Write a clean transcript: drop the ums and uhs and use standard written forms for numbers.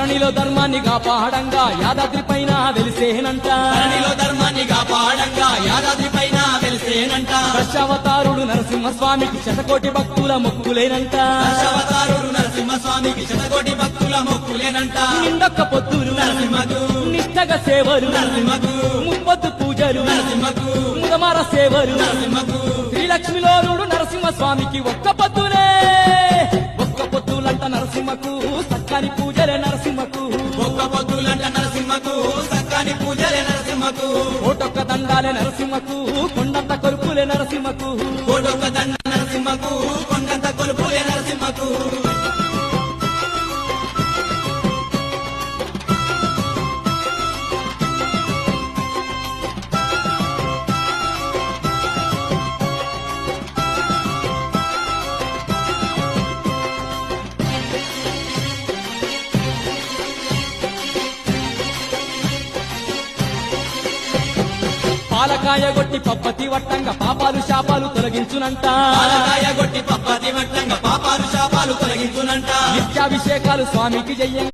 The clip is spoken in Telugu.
ధరణిలో ధర్మాన్ని కాపాడంగా యాదాద్రి పైన వెలిసేనంట ధరణిలో ధర్మాన్ని కాపాడంగా యాదాద్రి పైన వెలిసేనంట దశావతారుడు నరసింహస్వామికి శతకోటి భక్తుల మొక్కులేనంట దశావతారుడు నరసింహస్వామికి శతకోటి భక్తుల మొక్కులేనంట నిండొక్క పొద్దులు నరసింహకు నిష్టగా సేవలు నరసింహకు ముప్పొద్దు పూజలు నరసింహకు ముదమార సేవలు నరసింహకు శ్రీలక్ష్మిలోనుడు నరసింహస్వామికి ఒక్క పొద్దులే ఒక్క పొద్దులంట నరసింహకు సక్కని పూజలే నరసింహకు ఒక్క పొద్దులంట నరసింహకు సక్కాని పూజలే నరసింహకు కోటొక్క దండాలే నరసింహకు కొండంత కొరుకులే నరసింహకు కోటొక్క దండ నరసింహకు కొండంత కొలుపులే నరసింహకు పాలకాయ గొట్టి పప్పతి వట్టంగా పాపాలు శాపాలు తొలగించునంట పాలకాయ గొట్టి పప్పతి వట్టంగా పాపాలు శాపాలు తొలగించునంట నిత్యాభిషేకాలు స్వామికి జయ్యంగా